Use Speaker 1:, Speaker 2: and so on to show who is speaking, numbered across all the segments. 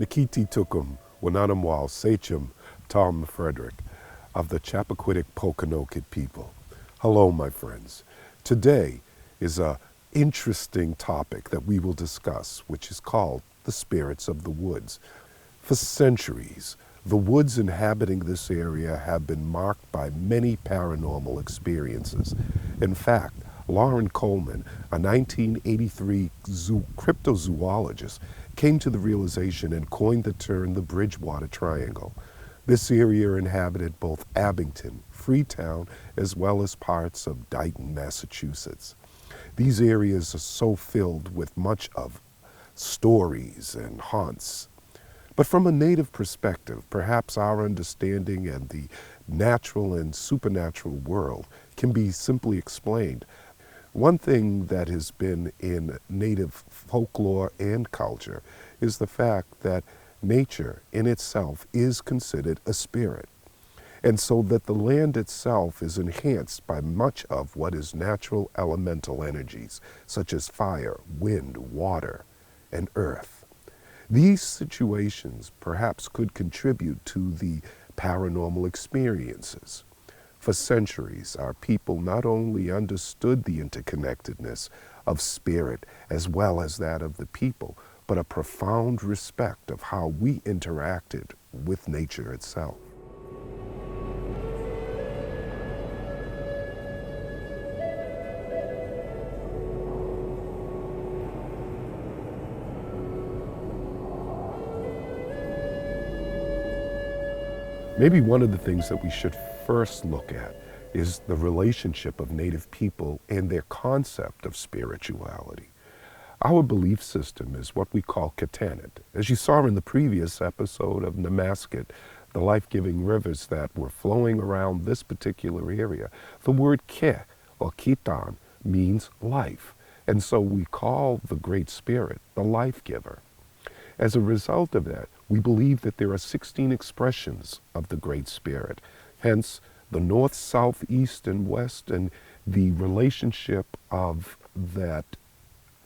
Speaker 1: Nikiti Tukum, Wananamwal, Sachem, Tom Frederick, of the Chappaquiddick Pokanoket people. Hello, my friends. Today is an interesting topic that we will discuss, which is called the spirits of the woods. For centuries, the woods inhabiting this area have been marked by many paranormal experiences. In fact, Lauren Coleman, a 1983 cryptozoologist, came to the realization and coined the term the Bridgewater Triangle. This area inhabited both Abington, Freetown, as well as parts of Dighton, Massachusetts. These areas are so filled with much of stories and haunts. But from a native perspective, perhaps our understanding and the natural and supernatural world can be simply explained. One thing that has been in native folklore and culture is the fact that nature in itself is considered a spirit. And so that the land itself is enhanced by much of what is natural elemental energies, such as fire, wind, water, and earth. These situations perhaps could contribute to the paranormal experiences. For centuries, our people not only understood the interconnectedness of spirit as well as that of the people, but a profound respect of how we interacted with nature itself. Maybe one of the things that we should first look at is the relationship of Native people and their concept of spirituality. Our belief system is what we call Katanit. As you saw in the previous episode of Namasket, the life-giving rivers that were flowing around this particular area, the word Ke, or Kitan, means life. And so we call the Great Spirit the life giver. As a result of that, we believe that there are 16 expressions of the Great Spirit. Hence, the north, south, east, and west, and the relationship of that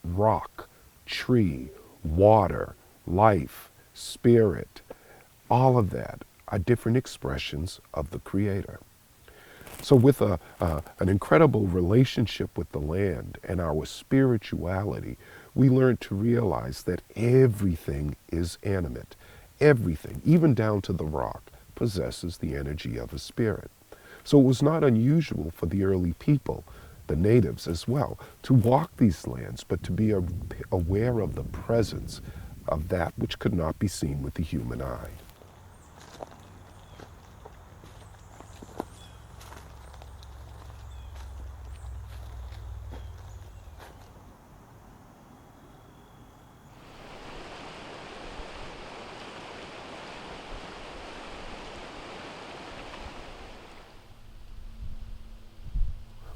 Speaker 1: rock, tree, water, life, spirit, all of that are different expressions of the Creator. So with an incredible relationship with the land and our spirituality, we learn to realize that everything is animate. Everything, even down to the rock, possesses the energy of a spirit. So it was not unusual for the early people, the natives as well, to walk these lands, but to be aware of the presence of that which could not be seen with the human eye.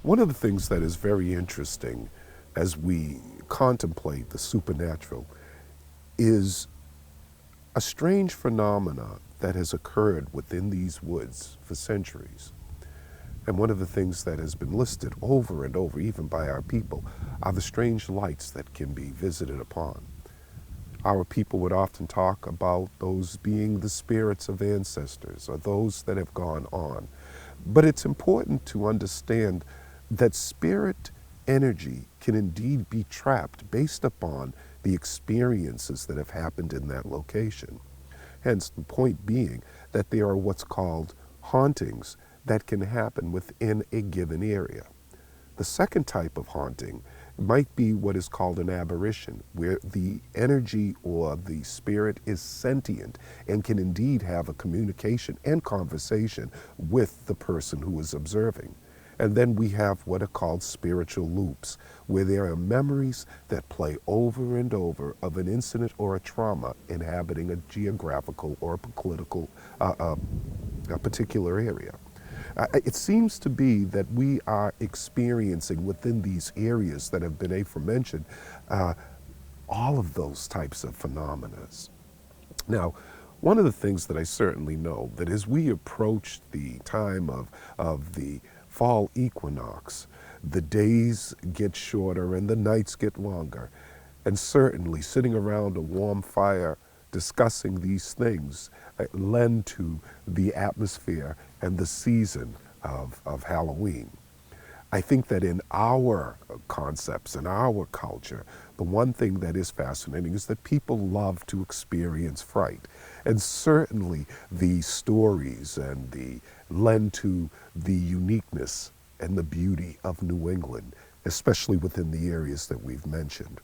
Speaker 1: One of the things that is very interesting as we contemplate the supernatural is a strange phenomena that has occurred within these woods for centuries. And one of the things that has been listed over and over, even by our people, are the strange lights that can be visited upon. Our people would often talk about those being the spirits of ancestors or those that have gone on. But it's important to understand that spirit energy can indeed be trapped based upon the experiences that have happened in that location. Hence, the point being that there are what's called hauntings that can happen within a given area. The second type of haunting might be what is called an aberration, where the energy or the spirit is sentient and can indeed have a communication and conversation with the person who is observing. And then we have what are called spiritual loops, where there are memories that play over and over of an incident or a trauma inhabiting a geographical or a political, a particular area. It seems to be that we are experiencing within these areas that have been aforementioned all of those types of phenomena. Now, one of the things that I certainly know that as we approach the time of the fall equinox, the days get shorter and the nights get longer. And certainly sitting around a warm fire discussing these things lend to the atmosphere and the season of Halloween. I think that in our concepts, in our culture, the one thing that is fascinating is that people love to experience fright. And certainly the stories and the lend to the uniqueness and the beauty of New England, especially within the areas that we've mentioned.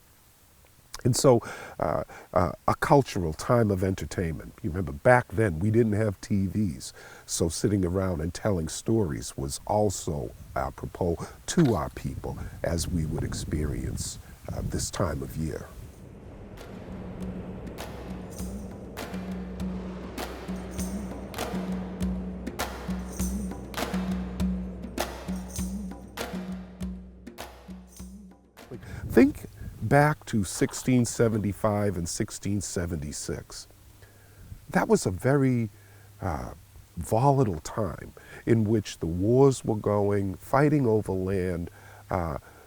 Speaker 1: And so a cultural time of entertainment. You remember back then we didn't have TVs, so sitting around and telling stories was also apropos to our people as we would experience this time of year. Think back to 1675 and 1676. That was a very volatile time in which the wars were going, fighting over land,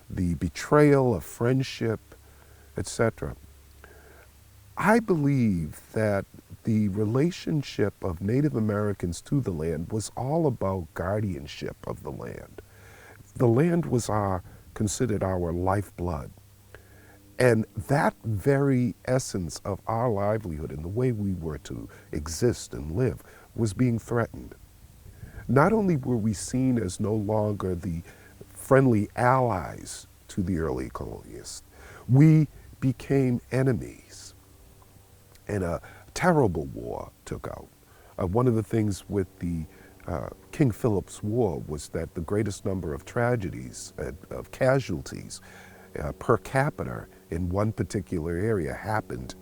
Speaker 1: the betrayal of friendship, etc. I believe that the relationship of Native Americans to the land was all about guardianship of the land. The land was considered our lifeblood. And that very essence of our livelihood and the way we were to exist and live was being threatened. Not only were we seen as no longer the friendly allies to the early colonists, we became enemies. And a terrible war took out. One of the things with the King Philip's War was that the greatest number of tragedies, of casualties per capita in one particular area happened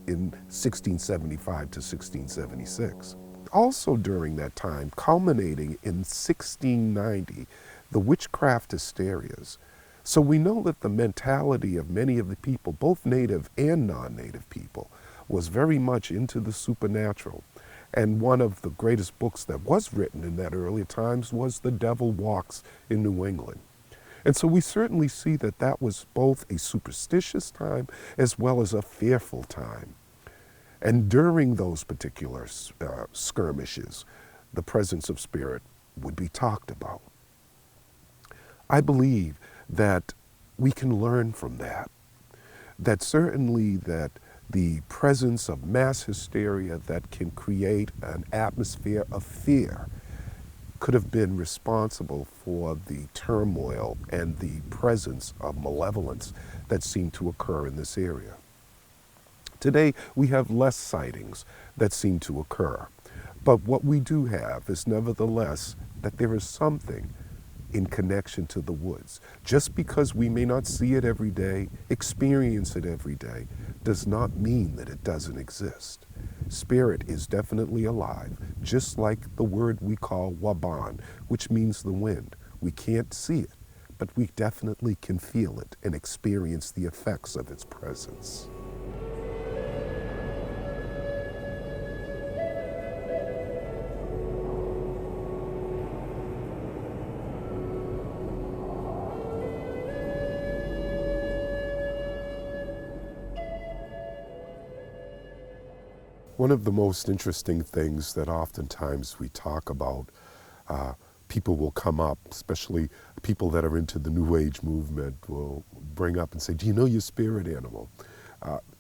Speaker 1: in 1675 to 1676. Also during that time, culminating in 1690, the witchcraft hysterias. So we know that the mentality of many of the people, both native and non-native people, was very much into the supernatural. And one of the greatest books that was written in that earlier times was The Devil Walks in New England. And so we certainly see that that was both a superstitious time as well as a fearful time. And during those particular skirmishes, the presence of spirit would be talked about. I believe that we can learn from that. That certainly that the presence of mass hysteria that can create an atmosphere of fear could have been responsible for the turmoil and the presence of malevolence that seemed to occur in this area. Today, we have less sightings that seem to occur. But what we do have is nevertheless that there is something in connection to the woods. Just because we may not see it every day, experience it every day, does not mean that it doesn't exist. Spirit is definitely alive, just like the word we call waban, which means the wind. We can't see it, but we definitely can feel it and experience the effects of its presence. One of the most interesting things that oftentimes we talk about, people will come up, especially people that are into the New Age movement, will bring up and say, do you know your spirit animal?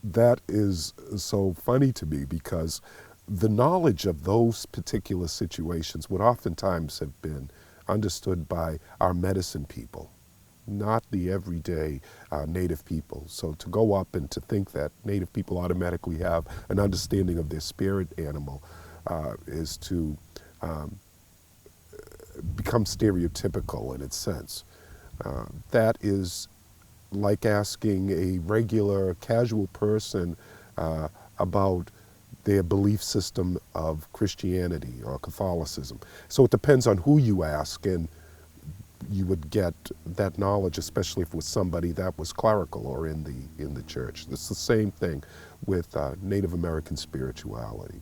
Speaker 1: That is so funny to me because the knowledge of those particular situations would oftentimes have been understood by our medicine people, not the everyday native people. So to go up and to think that native people automatically have an understanding of their spirit animal is to become stereotypical in its sense. That is like asking a regular casual person about their belief system of Christianity or Catholicism. So it depends on who you ask, and you would get that knowledge, especially if it was somebody that was clerical or in the church. It's the same thing with Native American spirituality.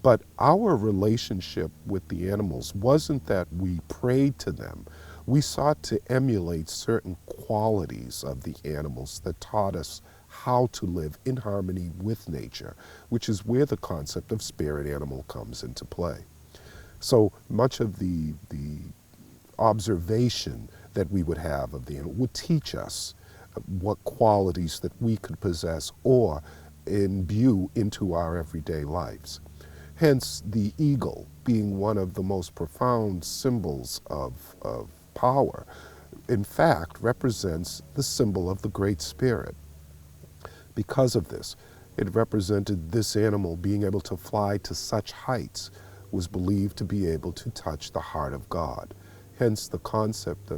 Speaker 1: But our relationship with the animals wasn't that we prayed to them. We sought to emulate certain qualities of the animals that taught us how to live in harmony with nature, which is where the concept of spirit animal comes into play. So much of the observation that we would have of the animal would teach us what qualities that we could possess or imbue into our everyday lives. Hence, the eagle being one of the most profound symbols of power, in fact, represents the symbol of the Great Spirit. Because of this, it represented this animal being able to fly to such heights was believed to be able to touch the heart of God. Hence the concept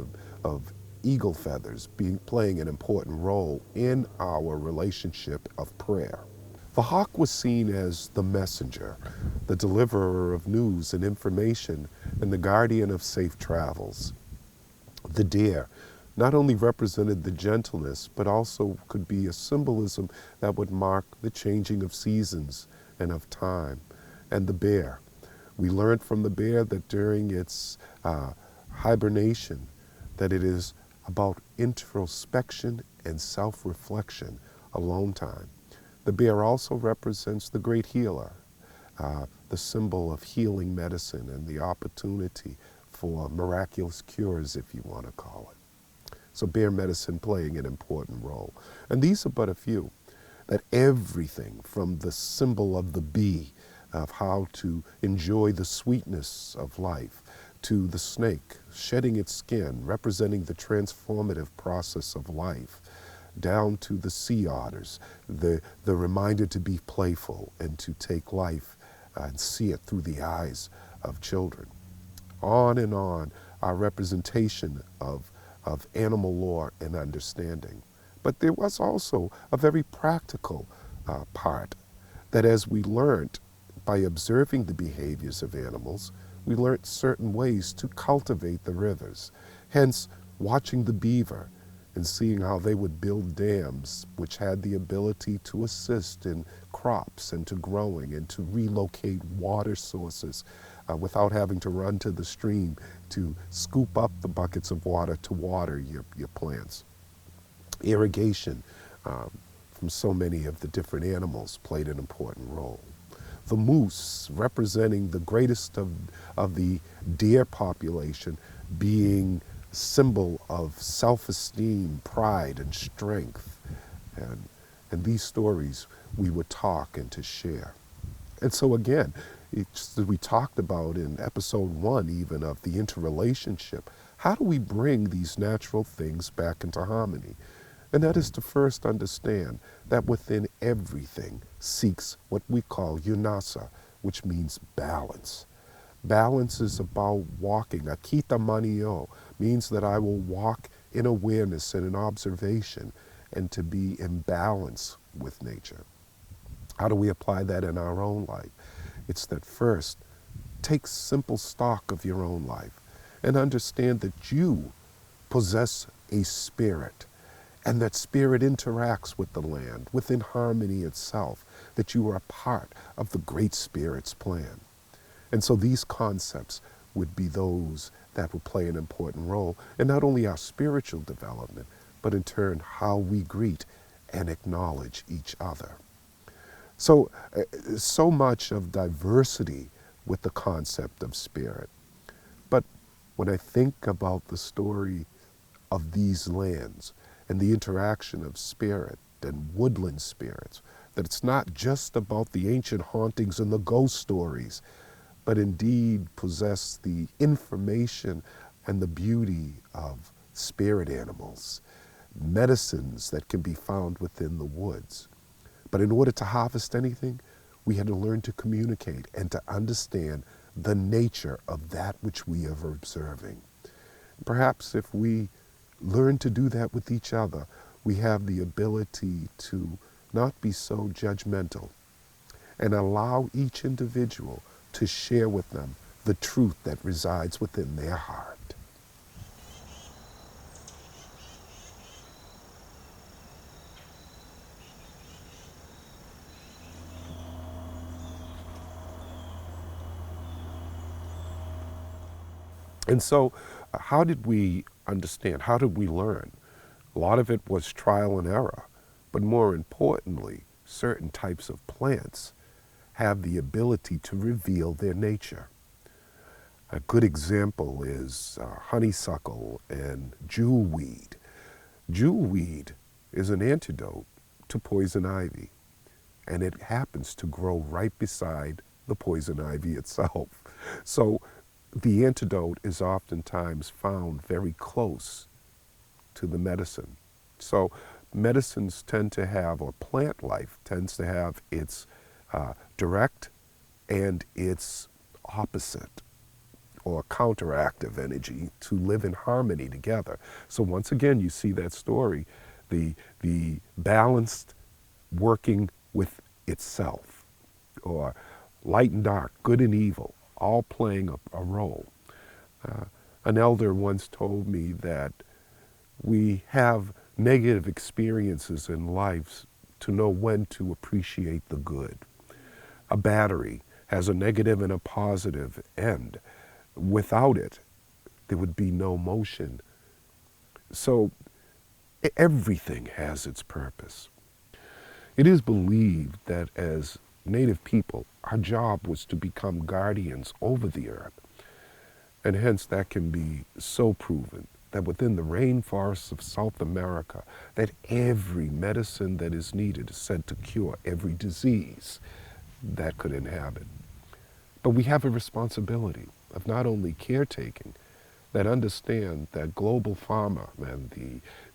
Speaker 1: of eagle feathers playing an important role in our relationship of prayer. The hawk was seen as the messenger, the deliverer of news and information, and the guardian of safe travels. The deer not only represented the gentleness, but also could be a symbolism that would mark the changing of seasons and of time. And the bear. We learned from the bear that during its hibernation, that it is about introspection and self-reflection, alone time. The bear also represents the great healer, the symbol of healing medicine and the opportunity for miraculous cures, if you want to call it. So bear medicine playing an important role. And these are but a few. That everything from the symbol of the bee, of how to enjoy the sweetness of life, to the snake shedding its skin, representing the transformative process of life, down to the sea otters, the reminder to be playful and to take life and see it through the eyes of children. On, our representation of animal lore and understanding. But there was also a very practical part that as we learned by observing the behaviors of animals, we learned certain ways to cultivate the rivers. Hence, watching the beaver and seeing how they would build dams which had the ability to assist in crops and to growing and to relocate water sources without having to run to the stream to scoop up the buckets of water to water your plants. Irrigation from so many of the different animals played an important role. The moose, representing the greatest of the deer population, being symbol of self-esteem, pride, and strength. And these stories we would talk and to share. And so again, it's, as we talked about in episode 1 even of the interrelationship, how do we bring these natural things back into harmony? And that is to first understand that within everything seeks what we call yunasa, which means balance. Balance is about walking. Akita manio means that I will walk in awareness and in observation and to be in balance with nature. How do we apply that in our own life? It's that first, take simple stock of your own life and understand that you possess a spirit, and that spirit interacts with the land, within harmony itself, that you are a part of the Great Spirit's plan. And so these concepts would be those that would play an important role in not only our spiritual development, but in turn how we greet and acknowledge each other. So, so much of diversity with the concept of spirit. But when I think about the story of these lands and the interaction of spirit and woodland spirits, that it's not just about the ancient hauntings and the ghost stories, but indeed possess the information and the beauty of spirit animals, medicines that can be found within the woods. But in order to harvest anything, we had to learn to communicate and to understand the nature of that which we are observing. Perhaps if we learn to do that with each other, we have the ability to not be so judgmental and allow each individual to share with them the truth that resides within their heart. And so, how did we understand? How did we learn? A lot of it was trial and error. But more importantly, certain types of plants have the ability to reveal their nature. A good example is honeysuckle and jewelweed. Jewelweed is an antidote to poison ivy, and it happens to grow right beside the poison ivy itself. So the antidote is oftentimes found very close to the medicine. So medicines tend to have, or plant life tends to have its direct and its opposite or counteractive energy to live in harmony together. So once again, you see that story, the balanced working with itself, or light and dark, good and evil, all playing a role. An elder once told me that we have negative experiences in life to know when to appreciate the good. A battery has a negative and a positive end. Without it, there would be no motion. So everything has its purpose. It is believed that as Native people, our job was to become guardians over the earth. And hence that can be so proven that within the rainforests of South America, that every medicine that is needed is said to cure every disease that could inhabit. But we have a responsibility of not only caretaking, that understand that global pharma and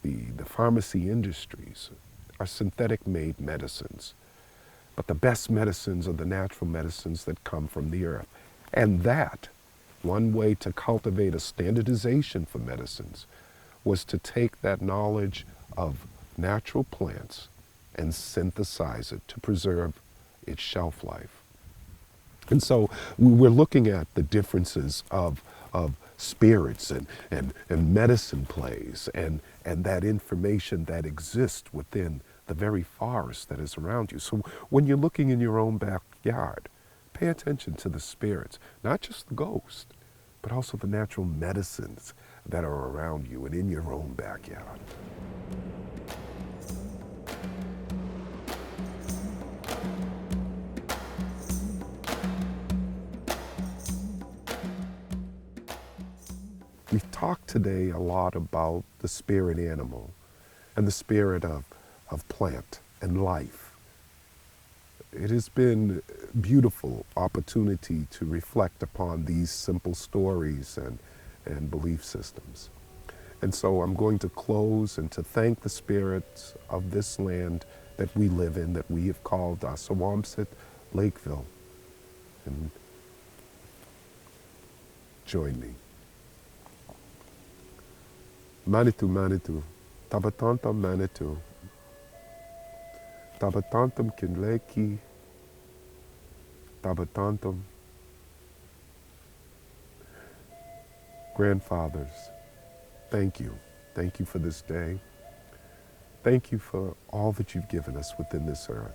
Speaker 1: the pharmacy industries are synthetic made medicines. But the best medicines are the natural medicines that come from the earth. And that, one way to cultivate a standardization for medicines was to take that knowledge of natural plants and synthesize it to preserve its shelf life. And so we're looking at the differences of spirits and medicine plays and that information that exists within the very forest that is around you. So when you're looking in your own backyard, pay attention to the spirits, not just the ghost, but also the natural medicines that are around you and in your own backyard. We've talked today a lot about the spirit animal and the spirit of plant and life. It has been a beautiful opportunity to reflect upon these simple stories and belief systems. And so I'm going to close and to thank the spirits of this land that we live in, that we have called Asawamsit Lakeville. And join me. Manitou, Manitou, Tabatantam Manitou, Tabatantam Kinleki, Tabatantam. Grandfathers, thank you. Thank you for this day. Thank you for all that you've given us within this earth.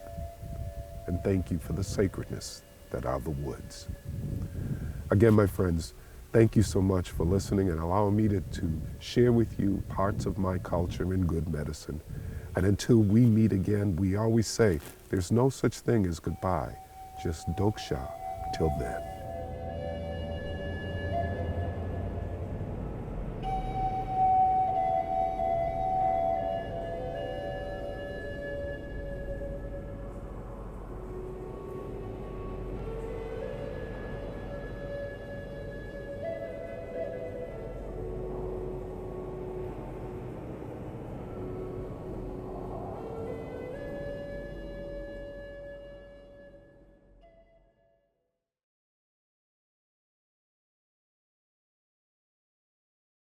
Speaker 1: And thank you for the sacredness that are the woods. Again, my friends, thank you so much for listening and allowing me to share with you parts of my culture in good medicine. And until we meet again, we always say, there's no such thing as goodbye, just doksha till then.